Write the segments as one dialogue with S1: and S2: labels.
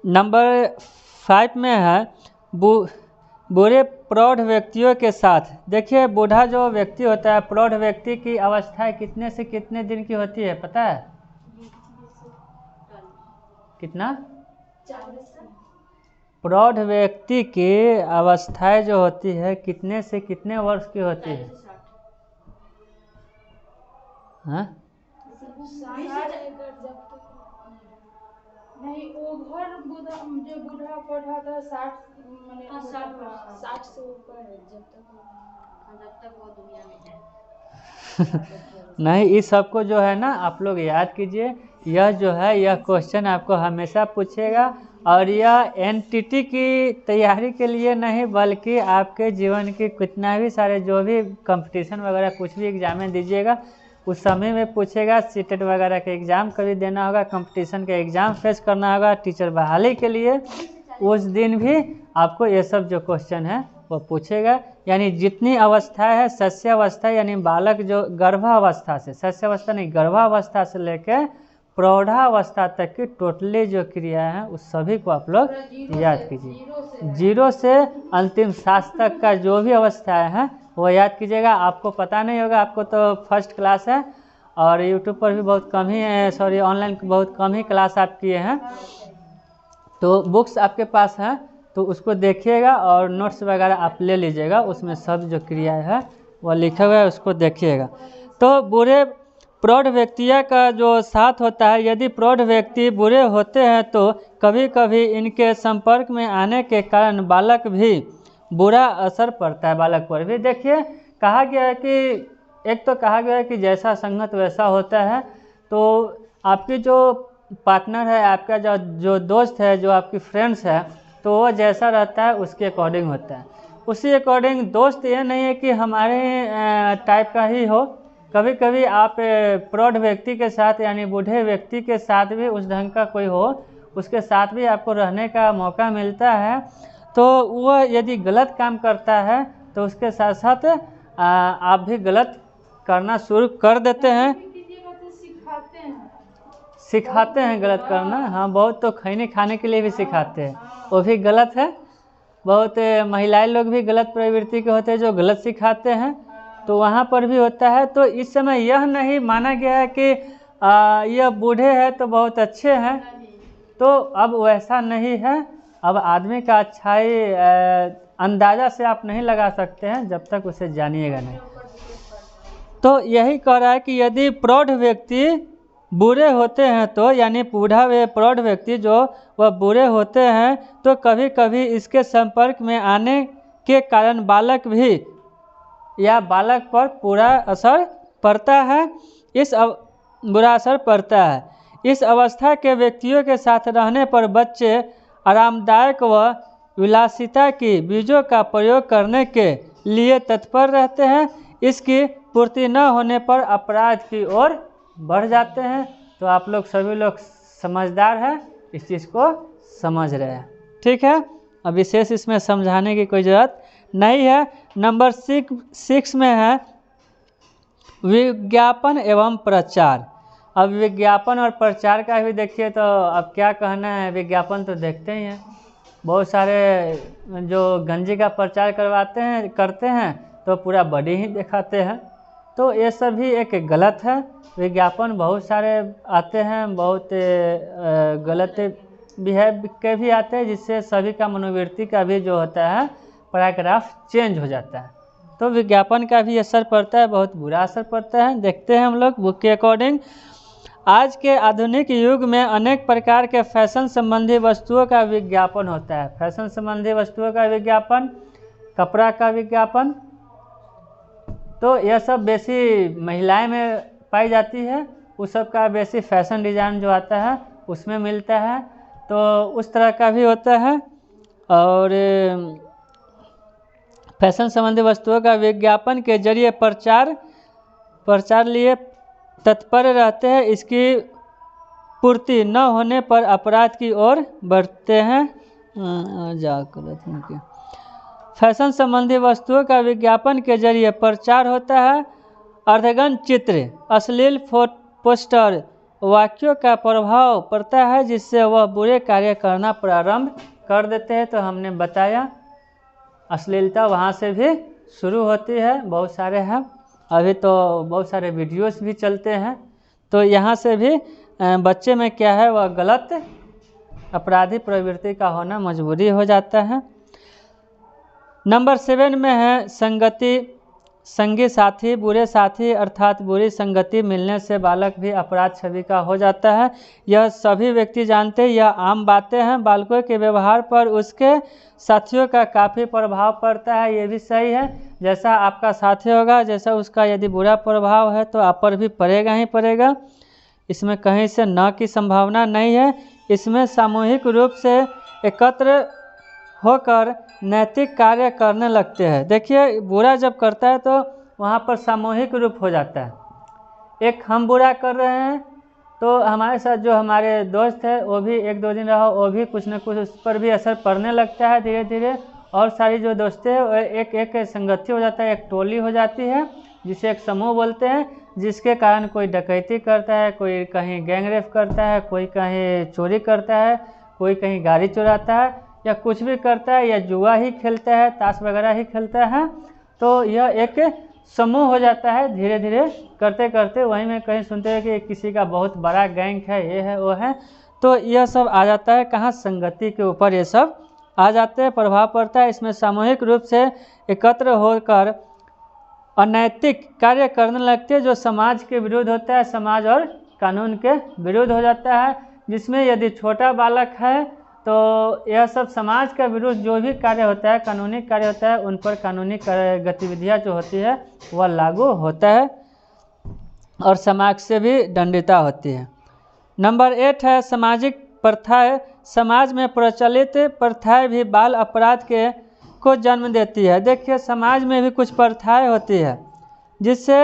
S1: Number 5 में है बुरे प्रौढ़ व्यक्तियों के साथ। देखिए बूढ़ा जो व्यक्ति होता है, प्रौढ़ व्यक्ति की अवस्था कितने से कितने दिन की होती है पता है? कितना? प्रौढ़ व्यक्ति की अवस्थाएं जो होती है कितने से कितने वर्ष की होती है? हाँ?
S2: नहीं, वो घर जो बूढ़ा पढ़ा था 60 से ऊपर है, जब तक वो दुनिया में है।
S1: नहीं, इस सबको जो है ना आप लोग याद कीजिए। यह जो है यह क्वेश्चन आपको हमेशा पूछेगा, और यह एनटीटी की तैयारी के लिए नहीं बल्कि आपके जीवन के कितना भी सारे जो भी कंपटीशन वगैरह कुछ भी एग्जाम में दीजिएगा उस समय में पूछेगा। सीटेट वगैरह के एग्ज़ाम कभी देना होगा, कंपटीशन के एग्ज़ाम फेस करना होगा, टीचर बहाली के लिए, उस दिन भी आपको ये सब जो क्वेश्चन है वो पूछेगा। यानी जितनी अवस्था है शस्यावस्था यानी बालक जो गर्भावस्था से, शस्यावस्था नहीं गर्भावस्था से लेकर प्रौढ़ावस्था तक की टोटली जो क्रिया है उस सभी को आप लोग याद कीजिए। 0 से अंतिम सांस तक का जो भी अवस्थाएं हैं वो याद कीजिएगा। आपको पता नहीं होगा, आपको तो फर्स्ट क्लास है और यूट्यूब पर भी बहुत कम ही है, सॉरी ऑनलाइन बहुत कम ही क्लास आप किए हैं, तो बुक्स आपके पास है तो उसको देखिएगा और नोट्स वगैरह आप ले लीजिएगा, उसमें सब जो क्रिया है वो लिखा हुआ है उसको देखिएगा। तो बुरे प्रौढ़ व्यक्तियों का जो साथ होता है, यदि प्रौढ़ व्यक्ति बुरे होते हैं तो कभी कभी इनके संपर्क में आने के कारण बालक भी बुरा असर पड़ता है, बालक पर भी। देखिए कहा गया है कि एक तो कहा गया है कि जैसा संगत वैसा होता है, तो आपकी जो पार्टनर है, आपका जो दोस्त है, जो आपकी फ्रेंड्स है, तो वो जैसा रहता है उसके अकॉर्डिंग होता है। उसी अकॉर्डिंग दोस्त ये नहीं है कि हमारे टाइप का ही हो, कभी कभी आप प्रौढ़ व्यक्ति के साथ यानी बूढ़े व्यक्ति के साथ भी उस ढंग का कोई हो, उसके साथ भी आपको रहने का मौका मिलता है, तो वह यदि गलत काम करता है तो उसके साथ साथ आप भी गलत करना शुरू कर देते हैं, सिखाते हैं गलत करना। हाँ, बहुत तो खैनी खाने के लिए भी सिखाते हैं, वो भी गलत है। बहुत महिलाएं लोग भी गलत प्रवृत्ति के होते हैं जो गलत सिखाते हैं, तो वहाँ पर भी होता है। तो इस समय यह नहीं माना गया है कि यह बूढ़े हैं तो बहुत अच्छे हैं, तो अब वैसा नहीं है। अब आदमी का अच्छाई अंदाज़ा से आप नहीं लगा सकते हैं जब तक उसे जानिएगा नहीं। तो यही कह रहा है कि यदि प्रौढ़ व्यक्ति बुरे होते हैं तो यानी बूढ़ा व प्रौढ़ व्यक्ति जो वह बुरे होते हैं तो कभी कभी इसके संपर्क में आने के कारण बालक भी या बालक पर बुरा असर पड़ता है। बुरा असर पड़ता है। इस अवस्था के व्यक्तियों के साथ रहने पर बच्चे आरामदायक व विलासिता की बीजों का प्रयोग करने के लिए तत्पर रहते हैं। इसकी पूर्ति न होने पर अपराध की ओर बढ़ जाते हैं। तो आप लोग सभी लोग समझदार हैं, इस चीज़ को समझ रहे हैं, ठीक है। अब विशेष इसमें समझाने की कोई ज़रूरत नहीं है। नंबर 6 में है विज्ञापन एवं प्रचार। अब विज्ञापन और प्रचार का भी देखिए, तो अब क्या कहना है, विज्ञापन तो देखते ही हैं, बहुत सारे जो गंजी का प्रचार करते हैं तो पूरा बॉडी ही दिखाते हैं, तो ये सब भी एक गलत है। विज्ञापन बहुत सारे आते हैं, बहुत गलत बिहेव के भी आते हैं, जिससे सभी का मनोवृत्ति का भी जो होता है पैराग्राफ चेंज हो जाता है। तो विज्ञापन का भी असर पड़ता है, बहुत बुरा असर पड़ता है। देखते हैं हम लोग बुक के अकॉर्डिंग। आज के आधुनिक युग में अनेक प्रकार के फैशन संबंधी वस्तुओं का विज्ञापन होता है। फैशन संबंधी वस्तुओं का विज्ञापन, कपड़ा का विज्ञापन, तो यह सब बेसी महिलाएं में पाई जाती है, उस सब का बेसी फैशन डिज़ाइन जो आता है उसमें मिलता है, तो उस तरह का भी होता है। और फैशन संबंधी वस्तुओं का विज्ञापन के जरिए प्रचार लिए तत्पर रहते हैं। इसकी पूर्ति न होने पर अपराध की ओर बढ़ते हैं। फैशन संबंधी वस्तुओं का विज्ञापन के जरिए प्रचार होता है। अर्धगन चित्र, अश्लील पोस्टर, वाक्यों का प्रभाव पड़ता है जिससे वह बुरे कार्य करना प्रारंभ कर देते हैं। तो हमने बताया अश्लीलता वहाँ से भी शुरू होती है, बहुत सारे हैं, अभी तो बहुत सारे वीडियोस भी चलते हैं। तो यहाँ से भी बच्चे में क्या है, वह गलत अपराधी प्रवृत्ति का होना मजबूरी हो जाता है। नंबर 7 में है संगी साथी। बुरे साथी अर्थात बुरी संगति मिलने से बालक भी अपराध छवि का हो जाता है। यह सभी व्यक्ति जानते हैं, यह आम बातें हैं। बालकों के व्यवहार पर उसके साथियों का काफ़ी प्रभाव पड़ता है, ये भी सही है। जैसा आपका साथी होगा, जैसा उसका यदि बुरा प्रभाव है तो आप पर भी पड़ेगा ही पड़ेगा, इसमें कहीं से न की संभावना नहीं है। इसमें सामूहिक रूप से एकत्र होकर नैतिक कार्य करने लगते हैं। देखिए, बुरा जब करता है तो वहाँ पर सामूहिक रूप हो जाता है। एक हम बुरा कर रहे हैं तो हमारे साथ जो हमारे दोस्त है वो भी 1-2 दिन रहो, वो भी कुछ न कुछ उस पर भी असर पड़ने लगता है धीरे धीरे। और सारी जो दोस्तें हैं एक संगति हो जाता है, एक टोली हो जाती है, जिसे एक समूह बोलते हैं, जिसके कारण कोई डकैती करता है, कोई कहीं गैंग रेप करता है, कोई कहीं चोरी करता है, कोई कहीं गाड़ी चुराता है, या कुछ भी करता है, या जुआ ही खेलता है, ताश वगैरह ही खेलता है। तो यह एक समूह हो जाता है धीरे धीरे करते करते। वहीं में कहीं सुनते हैं कि किसी का बहुत बड़ा गैंग है, ये है वो है। तो यह सब आ जाता है कहाँ, संगति के ऊपर ये सब आ जाते हैं, प्रभाव पड़ता है। इसमें सामूहिक रूप से एकत्र होकर अनैतिक कार्य करने लगते हैं, जो समाज के विरुद्ध होता है, समाज और कानून के विरुद्ध हो जाता है। जिसमें यदि छोटा बालक है तो यह सब समाज के विरुद्ध जो भी कार्य होता है, कानूनी कार्य होता है, उन पर कानूनी गतिविधियाँ जो होती है वह लागू होता है और समाज से भी दंडिता होती है। नंबर 8 है सामाजिक प्रथाएं। समाज में प्रचलित प्रथाएं भी बाल अपराध को जन्म देती है। देखिए, समाज में भी कुछ प्रथाएं होती है जिससे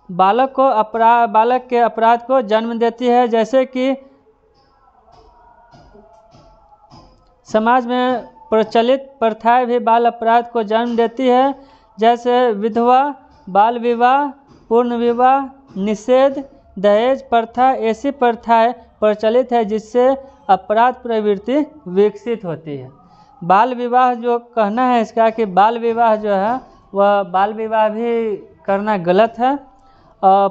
S1: बालक के अपराध को जन्म देती है। जैसे कि समाज में प्रचलित प्रथाएं भी बाल अपराध को जन्म देती है, जैसे विधवा, बाल विवाह, पूर्ण विवाह, निषेध, दहेज प्रथा। ऐसी प्रथाएं प्रचलित है जिससे अपराध प्रवृत्ति विकसित होती है। बाल विवाह जो कहना है इसका कि बाल विवाह जो है वह बाल विवाह भी करना गलत है। और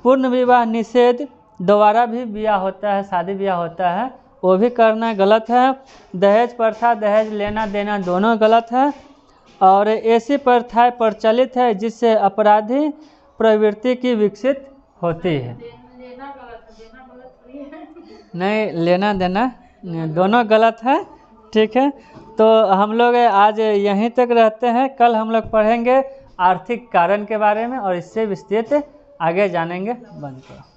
S1: पूर्ण विवाह निषेध, दोबारा भी ब्याह होता है, शादी ब्याह होता है, वो भी करना गलत है। दहेज प्रथा, दहेज लेना देना दोनों गलत है। और ऐसी प्रथाएं प्रचलित है जिससे अपराधी प्रवृत्ति की विकसित होती है।
S2: लेना गलत है, देना गलत थोड़ी है।
S1: नहीं, लेना देना दोनों गलत है। ठीक है, तो हम लोग आज यहीं तक रहते हैं। कल हम लोग पढ़ेंगे आर्थिक कारण के बारे में और इससे विस्तृत आगे जानेंगे। बंद करो।